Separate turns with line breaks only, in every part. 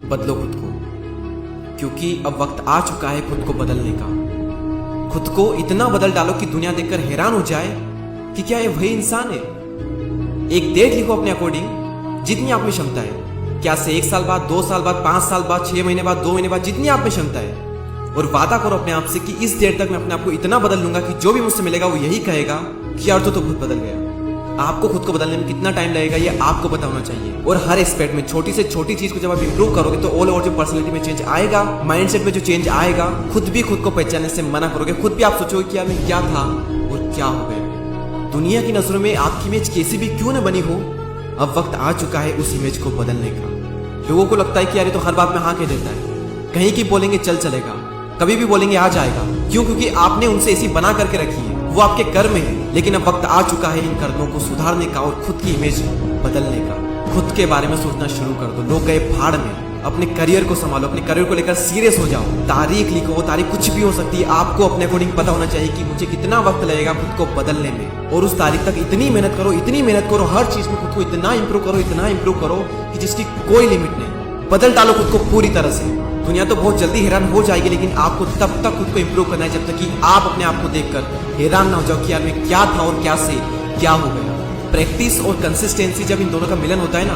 बदलो खुद को, क्योंकि अब वक्त आ चुका है खुद को बदलने का। खुद को इतना बदल डालो कि दुनिया देखकर हैरान हो जाए कि क्या ये वही इंसान है। एक डेट लिखो अपने अकॉर्डिंग, जितनी आप में क्षमता है। क्या से 1 साल बाद, 2 साल बाद, 5 साल बाद, 6 महीने बाद, 2 महीने बाद, जितनी आप में क्षमता है। और वादा करो अपने आप से कि इस डेट तक मैं अपने आप को इतना बदल लूंगा कि जो भी मुझसे मिलेगा वो यही कहेगा कि यार तो खुद बदल गया। आपको खुद को बदलने में कितना टाइम लगेगा ये आपको पता होना चाहिए। और हर एस्पेक्ट में छोटी से छोटी चीज को जब आप इंप्रूव करोगे तो ऑल ओवर जो पर्सनैलिटी में चेंज आएगा, माइंडसेट में जो चेंज आएगा, खुद भी खुद को पहचानने से मना करोगे। खुद भी आप सोचोगे कि यार मैं क्या था और क्या हो गया। दुनिया की नजरों में आपकी इमेज कैसी भी क्यों न बनी हो, अब वक्त आ चुका है उस इमेज को बदलने का। लोगों को लगता है कि यार तो हर बात में हाँ कह देता है, कहीं की बोलेंगे चल चलेगा, कभी भी बोलेंगे आ जाएगा। क्यों? क्योंकि आपने उनसे ऐसी बना करके रखी है, वो आपके कर्म है। लेकिन अब वक्त आ चुका है इन कर्मों को सुधारने का और खुद की इमेज बदलने का। खुद के बारे में सोचना शुरू कर दो। लोग गए भाड़ में, अपने करियर को संभालो, अपने करियर को लेकर सीरियस हो जाओ। तारीख लिखो, वो तारीख कुछ भी हो सकती है। आपको अपने अकॉर्डिंग पता होना चाहिए कि मुझे कितना वक्त लगेगा खुद को बदलने में, और उस तारीख तक इतनी मेहनत करो, इतनी मेहनत करो, हर चीज में खुद को इतना इंप्रूव करो, इतना इंप्रूव करो कि जिसकी कोई लिमिट नहीं। बदल डालो खुद को पूरी तरह से। दुनिया तो बहुत जल्दी हैरान हो जाएगी, लेकिन आपको तब तक खुद को इंप्रूव करना है जब तक कि आप अपने आप को देखकर हैरान ना हो जाओ कि यार मैं क्या था और क्या से क्या हो गया। प्रैक्टिस और कंसिस्टेंसी जब इन दोनों का मिलन होता है ना,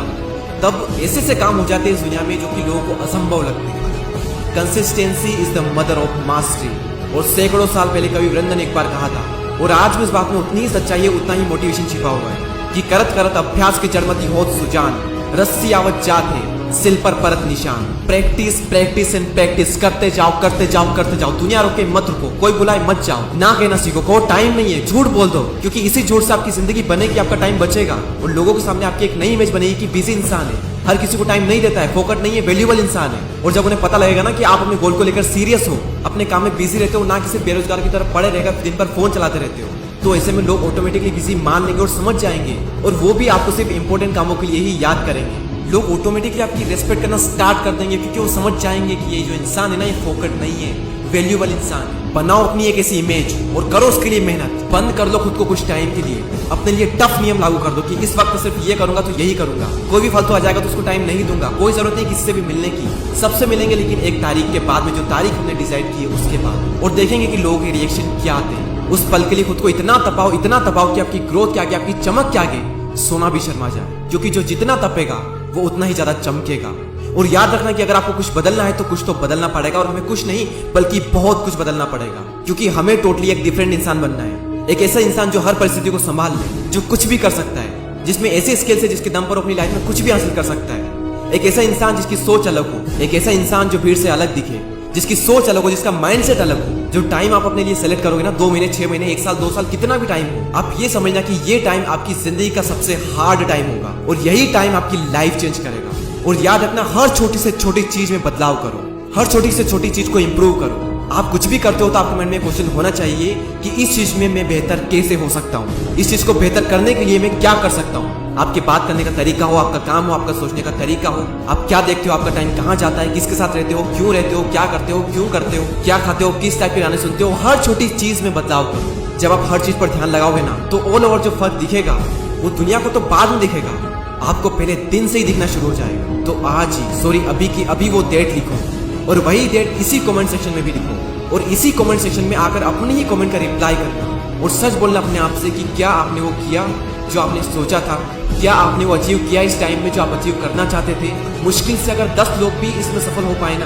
तब ऐसे से काम हो जाते हैं इस दुनिया में जो कि लोगों को असंभव लगते हैं। Consistency is the mother of mastery, और सैकड़ों साल पहले कवि वृंदन एक बार कहा था, और आज भी इस बात में उतनी ही सच्चाई है, उतना ही मोटिवेशन छिपा हुआ है कि करत करत अभ्यास के जड़मती होत सुजान, रस्सी आवत जात है सिल पर परत निशान। प्रैक्टिस प्रैक्टिस एंड प्रैक्टिस करते जाओ करते जाओ करते जाओ। दुनिया रोके मत रुको, कोई बुलाए मत जाओ, ना कहना सीखो, को टाइम नहीं है, झूठ बोल दो, क्योंकि इसी झूठ से आपकी जिंदगी बनेगी, आपका टाइम बचेगा और लोगों के सामने आपकी एक नई इमेज बनेगी कि बिजी इंसान है, हर किसी को टाइम नहीं देता है, फोकट नहीं है, वैल्यूएबल इंसान है। और जब उन्हें पता लगेगा ना कि आप अपने गोल को लेकर सीरियस हो, अपने काम में बिजी रहते हो, ना किसी बेरोजगार की तरफ पड़े रहेगा, दिन भर फोन चलाते रहते हो, तो ऐसे में लोग ऑटोमेटिकली बिजी मान लेंगे और समझ जाएंगे, और वो भी आपको सिर्फ इंपॉर्टेंट कामों के लिए ही याद करेंगे। लोग ऑटोमेटिकली आपकी रेस्पेक्ट करना स्टार्ट कर देंगे, क्योंकि वो समझ जाएंगे कि ये जो इंसान है ना, ये फोकट नहीं है, वैल्यूएबल इंसान। बनाओ अपनी एक ऐसी इमेज और करो उसके लिए मेहनत। बंद कर लो खुद को कुछ टाइम के लिए, अपने लिए टफ नियम लागू कर दो कि इस वक्त सिर्फ ये करूंगा तो यही करूंगा, कोई भी फालतू आ जाएगा तो उसको टाइम नहीं दूंगा, कोई जरूरत नहीं किसी से भी मिलने की, सबसे मिलेंगे लेकिन एक तारीख के बाद में, जो तारीख हमने डिसाइड की है उसके बाद, और देखेंगे कि लोगों के रिएक्शन क्या आते हैं। उस पल के लिए खुद को इतना तपाओ कि आपकी ग्रोथ के आगे, आपकी चमक के आगे सोना भी शर्मा जाए, क्योंकि जो जितना तपेगा वो उतना ही ज्यादा चमकेगा। और याद रखना कि अगर आपको कुछ बदलना है तो कुछ तो बदलना पड़ेगा, और हमें कुछ नहीं बल्कि बहुत कुछ बदलना पड़ेगा, क्योंकि हमें टोटली एक डिफरेंट इंसान बनना है। एक ऐसा इंसान जो हर परिस्थिति को संभाल ले, जो कुछ भी कर सकता है, जिसमें ऐसे स्किल्स है जिसके दम पर अपनी लाइफ में कुछ भी हासिल कर सकता है। एक ऐसा इंसान जिसकी सोच अलग हो, एक ऐसा इंसान जो भीड़ से अलग दिखे, जिसकी सोच अलग हो, जिसका माइंडसेट अलग हो। जो टाइम आप अपने लिए सेलेक्ट करोगे ना, 2 महीने, 6 महीने, 1 साल, 2 साल, कितना भी टाइम हो, आप ये समझना कि ये टाइम आपकी जिंदगी का सबसे हार्ड टाइम होगा, और यही टाइम आपकी लाइफ चेंज करेगा। और याद रखना, हर छोटी से छोटी चीज में बदलाव करो, हर छोटी से छोटी चीज को इंप्रूव करो। आप कुछ भी करते हो तो आपके मन में क्वेश्चन होना चाहिए कि इस चीज में मैं बेहतर कैसे हो सकता हूँ, इस चीज को बेहतर करने के लिए मैं क्या कर सकता हूँ। आपके बात करने का तरीका हो, आपका काम हो, आपका सोचने का तरीका हो, आप क्या देखते हो, आपका टाइम कहाँ जाता है, किसके साथ रहते हो, क्यों रहते हो, क्या करते हो, क्यों करते हो, क्या खाते हो, किस टाइप के गाने सुनते हो, हर छोटी चीज में बदलाव करो। जब आप हर चीज पर ध्यान लगाओगे ना, तो ऑल ओवर जो फर्क दिखेगा वो दुनिया को तो बाद में दिखेगा, आपको पहले दिन से ही दिखना शुरू हो जाएगा। तो आज ही, अभी की अभी वो डेट लिखो, और वही डेट इसी कमेंट सेक्शन में भी लिखो, और इसी कमेंट सेक्शन में आकर अपने ही कमेंट का रिप्लाई करना, और सच बोलना अपने आप से कि क्या आपने वो किया जो आपने सोचा था, क्या आपने वो अचीव किया इस टाइम में जो आप अचीव करना चाहते थे। मुश्किल से अगर 10 लोग भी इसमें सफल हो पाए ना,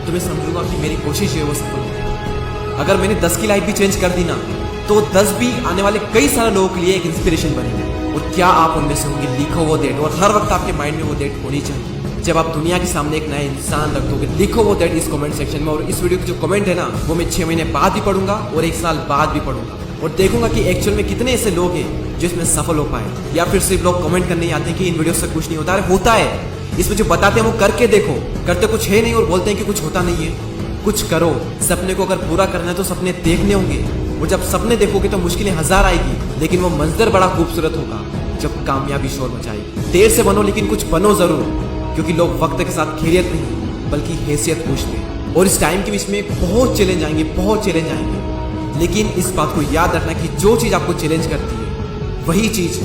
तो मैं समझूंगा कि मेरी कोशिश है वो सफल हो। अगर मैंने 10 की लाइफ भी चेंज कर दी ना, तो 10 भी आने वाले कई सारे लोगों के लिए एक इंस्पिरेशन बनेंगे। और क्या आप उनमें से होंगे, लिखो वो डेट, और हर वक्त आपके माइंड में वो डेट होनी चाहिए। जब आप दुनिया के सामने एक नया इंसान रखोगे, लिखो वो डेट इस कमेंट सेक्शन में, और इस वीडियो के जो कमेंट है ना, वो मैं 6 महीने बाद भी पढ़ूंगा और 1 साल बाद भी पढ़ूंगा, और देखूंगा कि एक्चुअल में कितने ऐसे लोग हैं जो इसमें सफल हो पाए, या फिर सिर्फ लोग कमेंट करने आते हैं कि इन वीडियो से कुछ नहीं होता। अरे होता है, इसमें जो बताते हैं वो करके देखो, करते कुछ है नहीं और बोलते हैं कि कुछ होता नहीं है। कुछ करो, सपने को अगर पूरा करना है तो सपने देखने होंगे, और जब सपने देखोगे तो मुश्किलें 1000 आएगी, लेकिन वो मंजर बड़ा खूबसूरत होगा जब कामयाबी शोर मचाएगी। देर से बनो लेकिन कुछ बनो जरूर, क्योंकि लोग वक्त के साथ खैरियत नहीं बल्कि हैसियत पूछते हैं। और इस टाइम के बीच में बहुत चैलेंज आएंगे, बहुत चैलेंज आएंगे, लेकिन इस बात को याद रखना कि जो चीज़ आपको चैलेंज करती है वही चीज़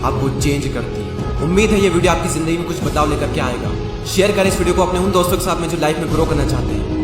आपको चेंज करती है। उम्मीद है ये वीडियो आपकी ज़िंदगी में कुछ बदलाव लेकर के आएगा। शेयर करें इस वीडियो को अपने उन दोस्तों के साथ में जो लाइफ में ग्रो करना चाहते हैं।